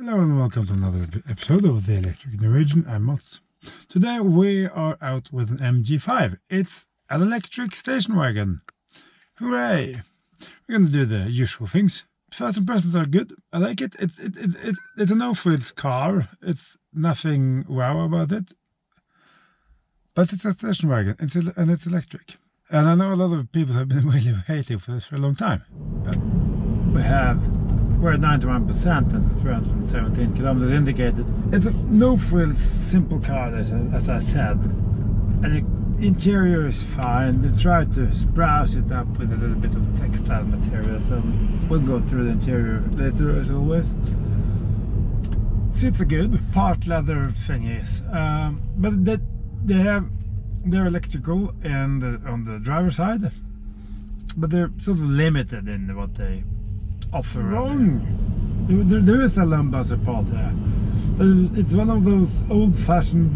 Hello and welcome to another episode of The Electric Norwegian. I'm Mats. Today we are out with an MG5. It's an electric station wagon. Hooray! We're going to do the usual things. First impressions are good. I like it. It's a no-frills car. It's nothing wow about it. But it's a station wagon and it's electric. And I know a lot of people have been really hating for this for a long time. But we're at 91% and 317 kilometers indicated. It's a no-frills simple car, as I said. And the interior is fine. They tried to browse it up with a little bit of textile material, so we'll go through the interior later as always. Seats are good, part leather thingies, but they're electrical and on the driver's side, but they're sort of limited in what they offer. There is a lumbar support here, but it's one of those old-fashioned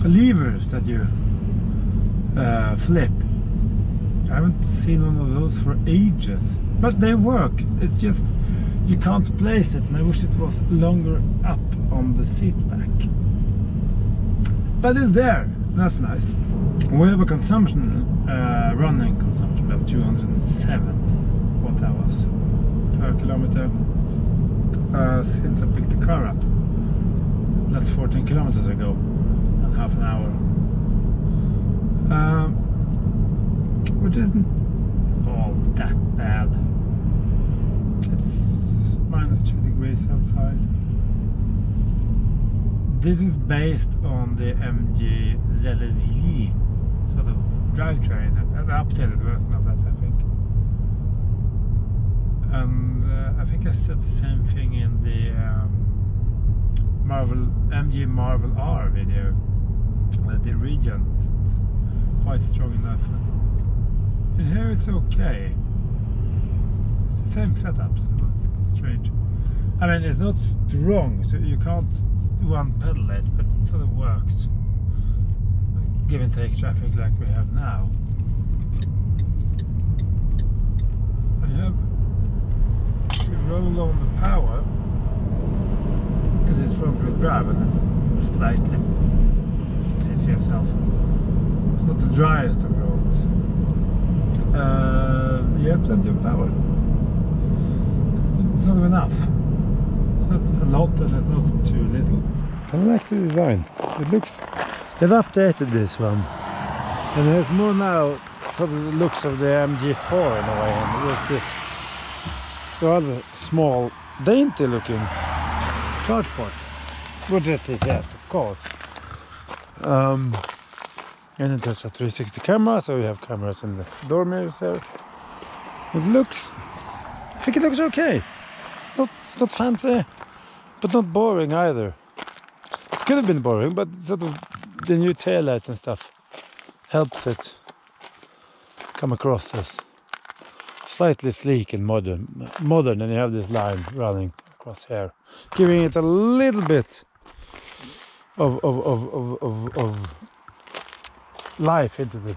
levers that you flip. I haven't seen one of those for ages, but they work. It's just you can't place it, and I wish it was longer up on the seat back. But it's there. That's nice. We have a consumption, running consumption of 207 watt-hours per kilometer since I picked the car up. That's 14 kilometers ago and half an hour, which isn't all that bad. It's -2 degrees outside. This is based on the MG5 sort of drivetrain, an updated version of that, I think. And I think I said the same thing in the MG Marvel R video. That the region is quite strong enough. And here it's okay. It's the same setup, so it's a bit strange. I mean, it's not strong, so you can't one pedal it, but it sort of works. Give and take traffic like we have now. And if you roll on the power, because it's front wheel drive and it's slightly, you can see for yourself, it's not the driest of roads. You have plenty of power. It's sort of enough. It's not a lot and it's not too little. I like the design. They've updated this one, and there's more now sort of the looks of the MG4 in a way, and with this rather small, dainty looking charge port, which is it, yes, of course. And it has a 360 camera, so we have cameras in the door mirrors there. I think it looks okay. Not fancy, but not boring either. It could have been boring, but sort of the new taillights and stuff helps it come across as slightly sleek and modern, and you have this line running across here, giving it a little bit of life into the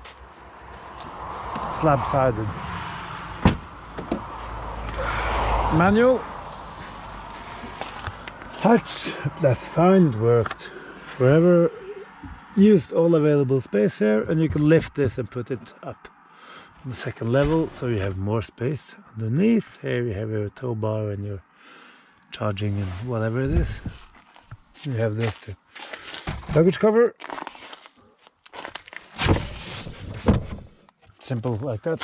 slab-sided manual. Hatch, that's fine, it worked forever. Used all available space here, and you can lift this and put it up on the second level, so you have more space underneath. Here you have your tow bar and your charging and whatever it is. You have this too. Luggage cover. Simple like that.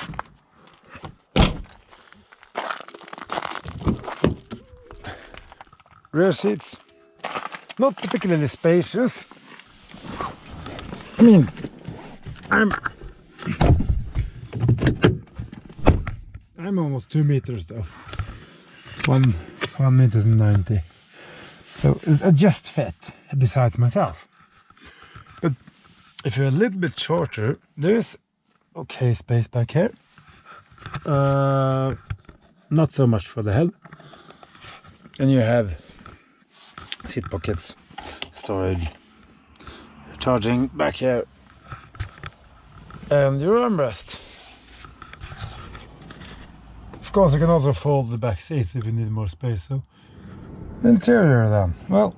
Rear seats, not particularly spacious. I mean, I'm almost 2 meters though. 1 meter and 90. So I just fit besides myself. But if you're a little bit shorter, there's okay space back here. Not so much for the head. And you have seat pockets, storage, charging back here, and your armrest. of course, you can also fold the back seats if you need more space. So, interior then. Well,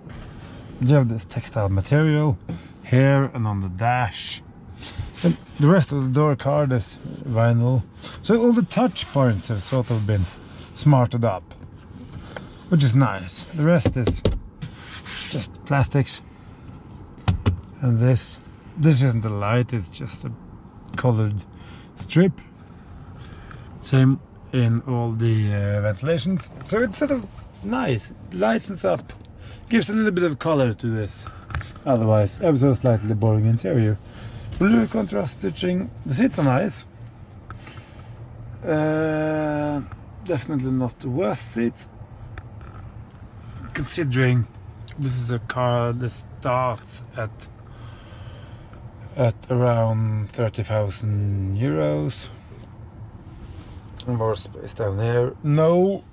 you have this textile material here and on the dash. And the rest of the door card is vinyl. So all the touch points have sort of been smarted up, which is nice. The rest is just plastics. And this isn't a light, it's just a colored strip. Same in all the ventilations. So it's sort of nice, it lightens up, gives a little bit of color to this otherwise ever so slightly boring interior. Blue contrast stitching. The seats are nice. Definitely not the worst seats, considering this is a car that starts at around 30,000 euros. More space down here. No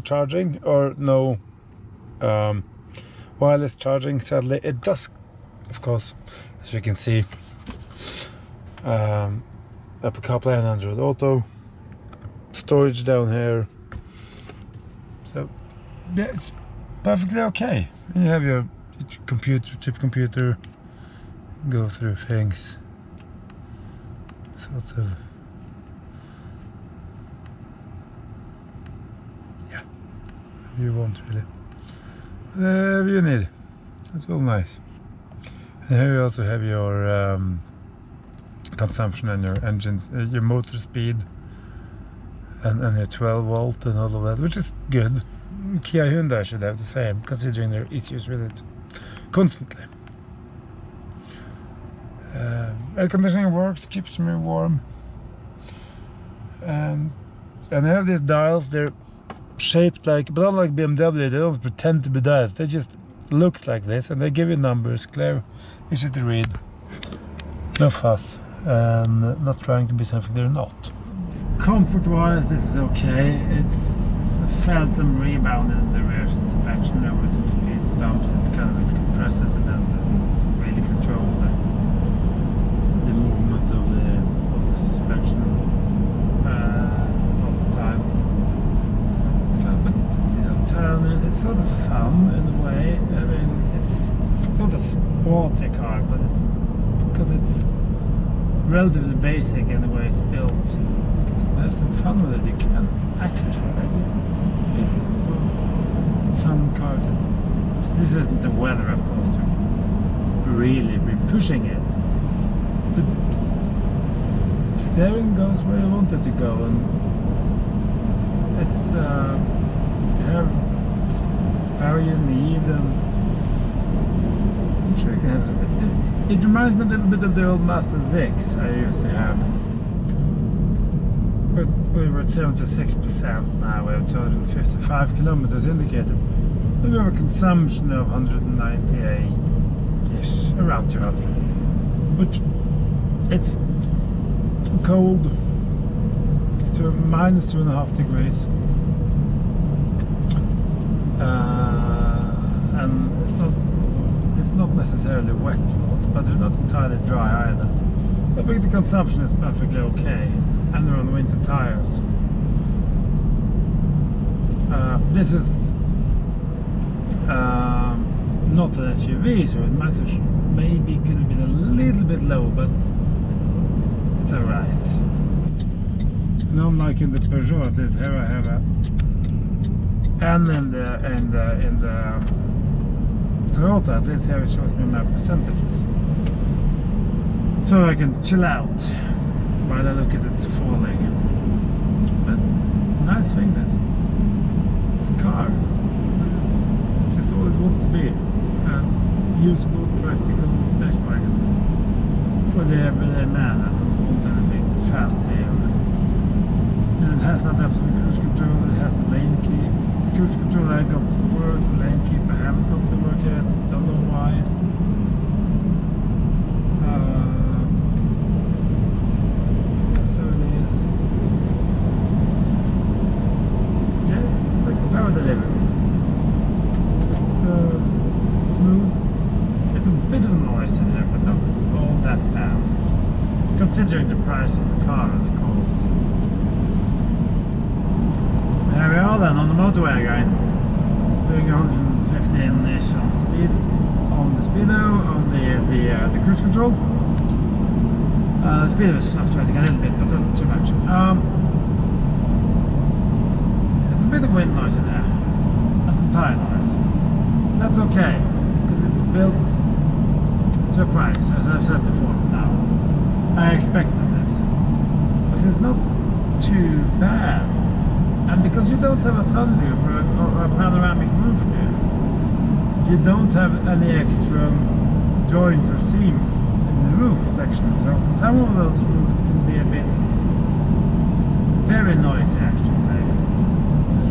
charging or no wireless charging, sadly. It does, of course, as you can see, Apple CarPlay and Android Auto. Storage down here. So yeah, it's perfectly okay. And you have your chip computer, go through things. Sort of, yeah, whatever you want really. Whatever you need. That's all nice. And here you also have your consumption and your engines, your motor speed, and your 12 volt and all of that, which is good. Kia Hyundai should have the same, considering their issues with it constantly. Air conditioning works, keeps me warm. And they have these dials, they're shaped like, but unlike BMW, they don't pretend to be dials, they just look like this, and they give you numbers, clear, easy to read, no fuss, and not trying to be something they're not. Comfort-wise, this is okay. It's felt some rebound in the rear suspension there with some speed bumps. It's kind of, it compresses and then doesn't really control the movement of the suspension all the time. It's kind of, but you know, turning, it's sort of fun in a way. I mean, it's not a sporty car, but it's because it's relatively basic in the way it's built. Have some fun with it. You can actually, this is a fun car to, this isn't the weather, of course, to really be pushing it. The steering goes where you want it to go, and it's you have power you need, and I'm sure you can have some. It reminds me a little bit of the old Mazda 6 I used to have. But we were at 76% now, we have 255 kilometers indicated. We have a consumption of 198-ish, around 200. Which, it's cold, it's to minus 2.5 degrees. And it's not necessarily wet roads, but they're not entirely dry either. I think the consumption is perfectly okay. And they're on winter tires. This is not an SUV, so it might have maybe could have been a little bit low, but it's alright. And unlike in the Peugeot, at least here I have a and in the Toyota, at least here it shows me my percentages, so I can chill out while I look at it falling. That's a nice thing, this. It's a car. It's just all it wants to be. Usable, practical station wagon. For the everyday man that don't want anything fancy. And it has not absolute cruise control, it has a lane keep. The cruise control I got to work, the lane keep I haven't got to work yet, don't know why. Power delivery. It's smooth. It's a bit of noise in here, but not all that bad. Considering the price of the car, of course. Here we are then on the motorway again, doing 115-ish on speed, on the speedo, on the cruise control. The speed was fluctuating a little bit, but not too much. It's a bit of wind noise in there, and some tire noise. That's okay, because it's built to a price, as I've said before now. I expected this, but it's not too bad. And because you don't have a sunroof or a panoramic roof here, you don't have any extra joints or seams in the roof section. So some of those roofs can be a bit very noisy actually.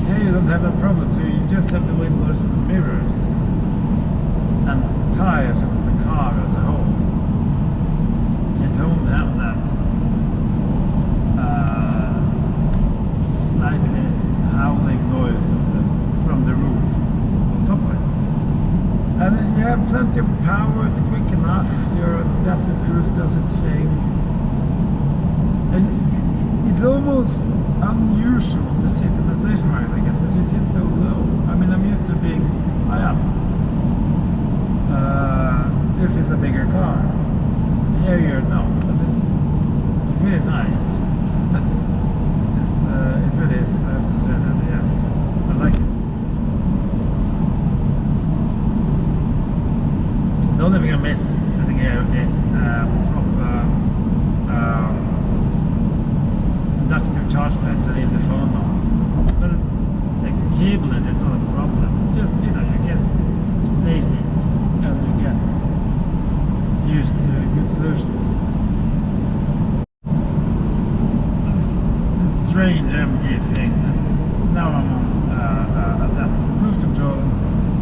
Here you don't have that problem, so you just have the wind noise of the mirrors and the tires of the car as a whole. You don't have that slightly howling noise from the roof on top of it. And you have plenty of power, it's quick enough, your adaptive cruise does its thing. And it's almost unusual to sit in the station wagon again, because you sit so low. I mean, I'm used to being high up. If it's a bigger car. Here you're not, but it's really nice. It really is, I have to say that, yes. I like it. The only thing I miss sitting here is proper inductive charge pad to leave the phone on. But the cable is not a problem. It's just, you know, you get lazy and you get used to good solutions. This strange MG thing. Now I'm on adaptive cruise control,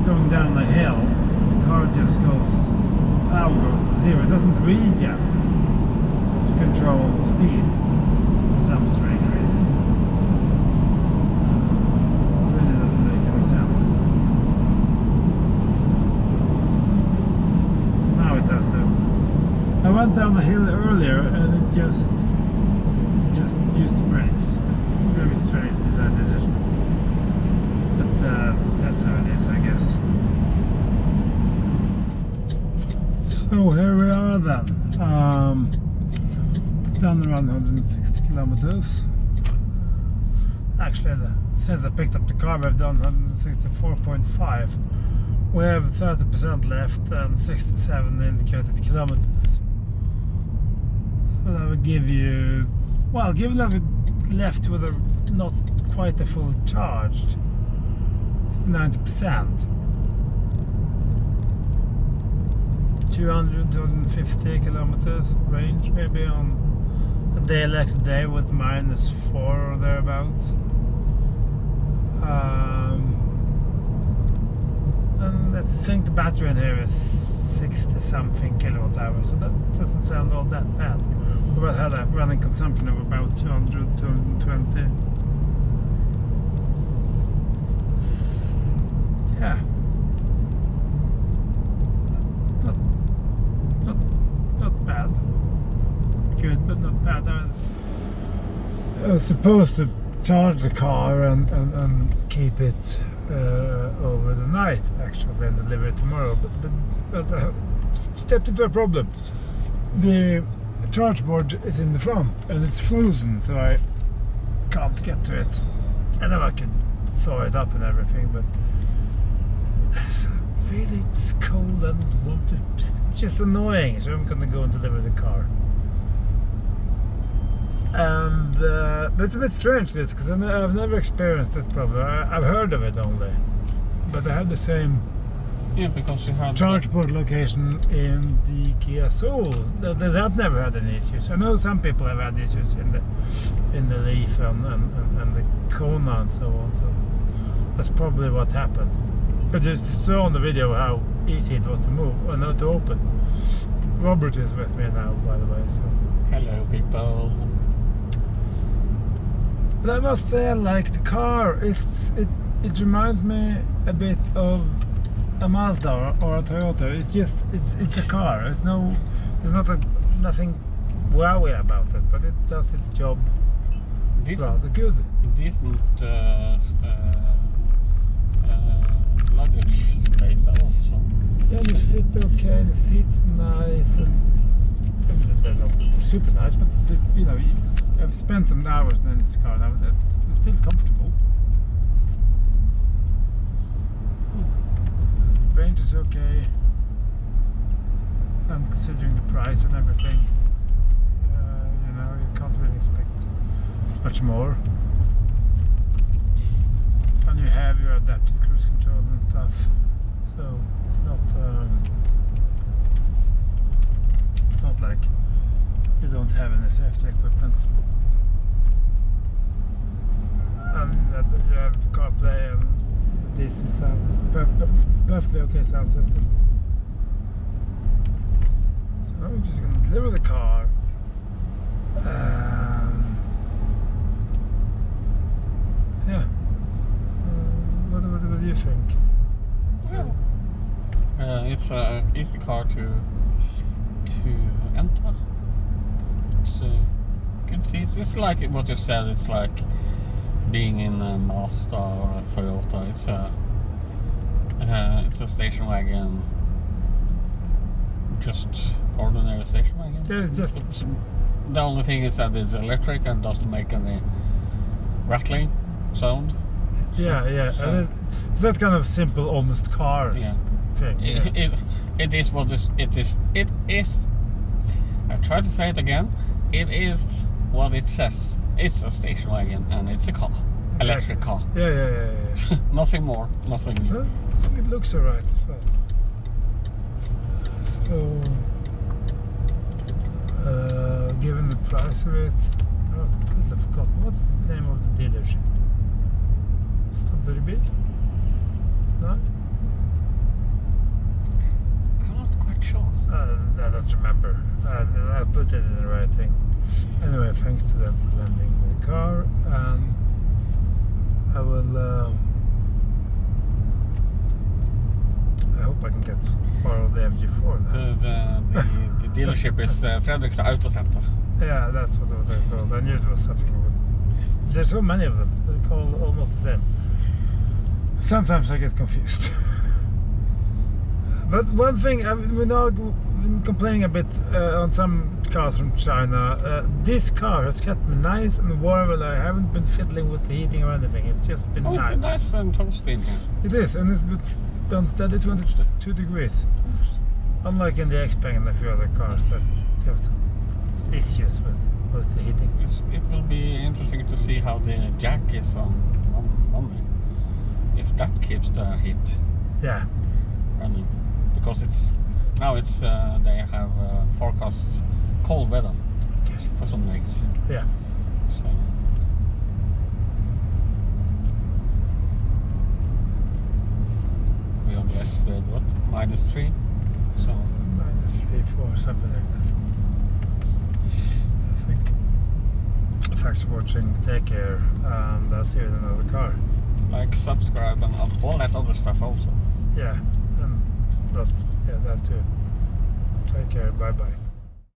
going down the hill. The car just goes, power goes to zero. It doesn't read yet to control the speed for some strange reason. It really doesn't make any sense. Now it does though. I went down the hill earlier and it just used the brakes. It's very strange design decision. But that's how it is, I guess. So here we are then. Done around 160 kilometers. Actually, since I picked up the car, we've done 164.5. We have 30% left and 67 indicated kilometers. So that would give you, well, given that we left with a not quite a full charged, 90%. 250 kilometers range, maybe on a day like today with -4 or thereabouts. And I think the battery in here is 60 something kilowatt hours, so that doesn't sound all that bad. We had a running consumption of about 200, 220. Yeah. Not bad. Good, but not bad. I was supposed to charge the car and keep it over the night, actually, and deliver it tomorrow. But I stepped into a problem. The charge board is in the front and it's frozen, so I can't get to it. I know I can thaw it up and everything, but really it's cold and want to, it's just annoying, so I'm gonna go and deliver the car. And but it's a bit strange this, because I've never experienced that problem. I've heard of it only, but I had the same because you had charge port location in the Kia Soul. That never had any issues. I know some people have had issues in the Leaf and the Kona and so on. So that's probably what happened. But you saw on the video how easy it was to move and not to open. Robert is with me now, by the way. So. Hello, people. But I must say, I like the car. It reminds me a bit of a Mazda or a Toyota. It's a car. There's nothing wowy about it, but it does its job rather good. Decent luggage space also. Yeah, you sit okay, the seat's nice, and they're not super nice, but you know, I've spent some hours in this car now. It's still comfortable. Range is okay. I'm considering the price and everything. You know, you can't really expect much more. And you have your adaptive cruise control and stuff, so it's not like you don't have any safety equipment. And you have CarPlay and decent sound, perfectly okay sound system. So I'm just gonna deliver the car. Yeah. What do you think? It's an easy car to enter. It's good seats. It's like what you said. It's like being in a Mazda or a Toyota. It's a station wagon. Just ordinary station wagon. Yeah, it's just the only thing is that it's electric and doesn't make any rattling sound. Yeah. So, And it's that kind of simple, honest car yeah. thing. Yeah. It is what it is. It is. I try to say it again. It is what it says. It's a station wagon and it's a car, Exactly. electric car. Yeah. Nothing more, nothing new. Well, it looks alright as well. So, given the price of it, I've completely forgotten. What's the name of the dealership? Strawberry? No? I'm not quite sure. I don't remember. I'll put it in the right thing. Anyway, thanks to them for lending me the car, and I will. I hope I can get borrow the MG5 now. The dealership is Fredrikstad Autocenter. Yeah, that's what they're called. I knew it was something with. There's so many of them. They're called almost the same. Sometimes I get confused. But one thing, we're now been complaining a bit on some cars from China. This car has kept me nice and warm, and I haven't been fiddling with the heating or anything. It's just been nice. It's nice and toasty in here. It is, and it's done steady 22 degrees. Unlike in the X-Bang and a few other cars that have some issues with the heating. It will be interesting to see how the jack is on Monday. If that keeps the heat Yeah. running. Because they have forecast cold weather for some days. Yeah. So we are blessed with what? -3. So -3, 4, something like that. I think. Thanks for watching. Take care, and I'll see you in another car. like, subscribe, and all that other stuff also. Yeah, and that too. Take care. Bye bye.